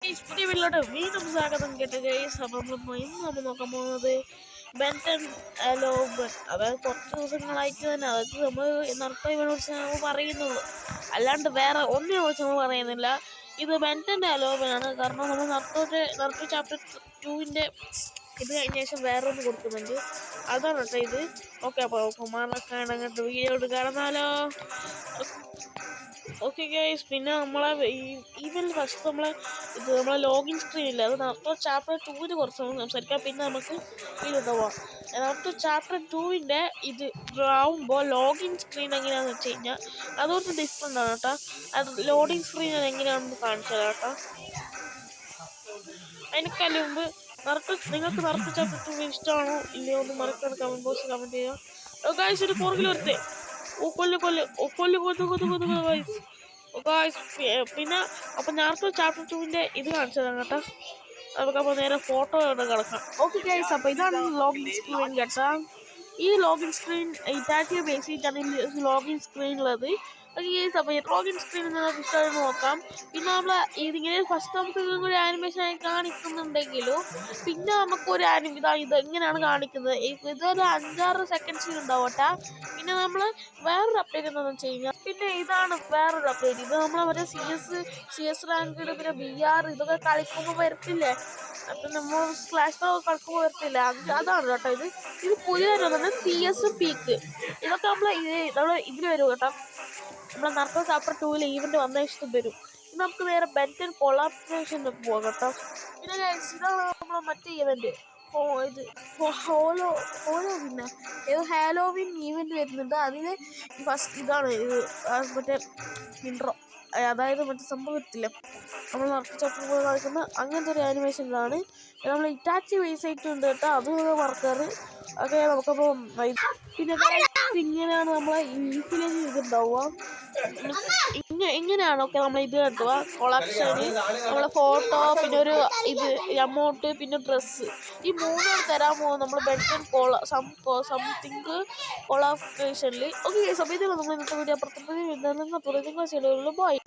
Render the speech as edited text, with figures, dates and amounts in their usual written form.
പുതിയ വീട്ടിലോട്ട് വീണ്ടും സ്വാഗതം കേട്ട ഗൈസ്. അപ്പം ഇന്ന് നമ്മൾ നോക്കാൻ പോകുന്നത് ബെൻറ്റൻ അലോബൻ. അതായത് കുറച്ച് ദിവസങ്ങളായിട്ട് തന്നെ അതായത് നമ്മൾ നർത്തകനെ കുറിച്ച് നമ്മൾ പറയുന്നുള്ളൂ, അല്ലാണ്ട് വേറെ ഒന്നിനെ കുറിച്ച് നമ്മൾ പറയുന്നില്ല. ഇത് ബെൻറ്റൻ അലോബനാണ്. കാരണം നമ്മൾ നർത്തക ചാപ്റ്റർ 2-ന്റെ ഇത് കഴിഞ്ഞ ശേഷം വേറെ ഒന്ന് കൊടുക്കുന്നുണ്ട്, അതാണ് കേട്ടോ ഇത്. ഓക്കെ, അപ്പോൾ കുമാരൊക്കെ അങ്ങോട്ട് വീഡിയോ കടന്നാലോ. ഓക്കെ ഗൈസ്, പിന്നെ നമ്മളെ ഈവൻ ഫസ്റ്റ് നമ്മളെ ലോഗിൻ സ്ക്രീനില്ല, അത് നമുക്ക് ചാപ്റ്റർ 2-ന് കുറച്ച് നമുക്ക് സംസാരിക്കാം. പിന്നെ നമുക്ക് ഇതുണ്ടാവാം. നമുക്ക് ചാപ്റ്റർ 2-ന്റെ ഇത് ആവുമ്പോൾ ലോഗിൻ സ്ക്രീൻ എങ്ങനെയാണെന്ന് വെച്ച് കഴിഞ്ഞാൽ അതൊരു ഡിഫറെൻ്റ് ആണ് കേട്ടോ. അത് ലോഡിങ് സ്ക്രീൻ എങ്ങനെയാണെന്ന് കാണിച്ചു തരാം കേട്ടോ. അതിനേക്കാളും മുമ്പ് നിങ്ങൾക്ക് നറുക്ക് ചാപ്റ്റർ 2 ഇഷ്ടമാണോ ഇല്ലയോ ഒന്ന് മറക്കാതെ കമൻറ്റ് ബോക്സിൽ കമൻറ്റ് ചെയ്യുക ഗൈസ്. ഒരു പുറകിൽ വരട്ടെ. പിന്നെ അപ്പം നേരത്തെ ചാപ്റ്റർ 2-ന്റെ ഇത് കാണിച്ചു തരാം കേട്ടോ. നമുക്കപ്പോൾ നേരെ ഫോട്ടോ കിടക്കാം. ഓക്കെ ഗൈസ്, അപ്പോൾ ഇതാണ് ലോഗിൻ സ്ക്രീൻ കേട്ടോ. ഈ ലോഗിൻ സ്ക്രീൻ ഇറ്റാച്ചിയെ ബേസ് ചെയ്തിട്ടാണ് ഈ ലോഗിൻ സ്ക്രീനുള്ളത്. ഓക്കെ ഗൈസ്, അപ്പോൾ ഈ ലോഗിൻ സ്ക്രീനിൽ നമുക്ക് ഇഷ്ടമായിട്ട് നോക്കാം. പിന്നെ നമ്മൾ ഇതിങ്ങനെ ഫസ്റ്റ് നമുക്ക് ഒരു ആനിമേഷൻ ആയി കാണിക്കുന്നുണ്ടെങ്കിലും പിന്നെ നമുക്കൊരു ഇത് എങ്ങനെയാണ് കാണിക്കുന്നത്, ഇതൊരു 5-6 സെക്കൻഡ്സിൽ ഉണ്ടാവട്ടെ. പിന്നെ നമ്മൾ വേറൊരു അപ്ഡേറ്റ് എന്താണെന്ന് വെച്ച് കഴിഞ്ഞാൽ പിന്നെ ഇതാണ് വേറൊരു അപ്ഡേറ്റ്. ഇത് നമ്മൾ മറ്റേ സി എസ് റാങ്ക്ഡ് പിന്നെ BR ഇതൊക്കെ കളിക്കുമ്പോൾ വരത്തില്ലേ, അപ്പം നമ്മൾ ക്ലാഷ് കളിക്കുമ്പോൾ വരത്തില്ല, അതാണ് കേട്ടോ. ഇത് പുതിയതാണ് CS പീക്ക്. ഇതൊക്കെ നമ്മൾ ഇതിൽ വരും കേട്ടോ. നമ്മളെ നർത്തക ചാപ്റ്റർ 2-ൽ ഈവന്റ് വന്ന ഇഷ്ടം വരും. ഇത് നമുക്ക് നേരെ ബെൻറ്റൻ കൊളാബറേഷനിൽ പോകാം കേട്ടോ. പിന്നെ ഇതാണ് നമ്മളെ മറ്റേ ഈവന്റ് പിന്നെ ഹാലോവിൻ ഈവന്റ് വരുന്നുണ്ട്. അതിന് ഫസ്റ്റ് ഇതാണ് ഇത് മറ്റേ ഇൻട്രോ, അതായത് മറ്റേ സംഭവത്തില്ല നമ്മൾ നർത്തക ചാപ്റ്റർ പോലെ കളിക്കുന്ന അങ്ങനത്തെ ഒരു ആനിമേഷൻ ഇതാണ്. നമ്മൾ ഇറ്റാച്ചി ബേസ് ആയിട്ടുണ്ട് കേട്ടോ, അത് മറക്കാറ്. ഓക്കെ, നമുക്കപ്പോൾ പിന്നെ ഇങ്ങനെയാണ് നമ്മളെ ഇൻഫിലേഷൻ ഇതുണ്ടാവുക. ഇങ്ങനെയാണ് ഓക്കെ നമ്മൾ ഇത് കിട്ടുക കൊളാപ്ഷന്, നമ്മളെ ഫോട്ടോ, പിന്നെ ഒരു ഇത് എമൗണ്ട്, പിന്നെ ഡ്രസ്സ്. ഈ 3 തരാൻ പോകും നമ്മൾ ബെൻറ്റൻ സംതിങ് കൊളാബറേഷനിൽ. ഓക്കെ, സമയത്ത് നമ്മൾ ഇന്നത്തെ വീഡിയോ അപ്പുറത്തെ ബോയ്.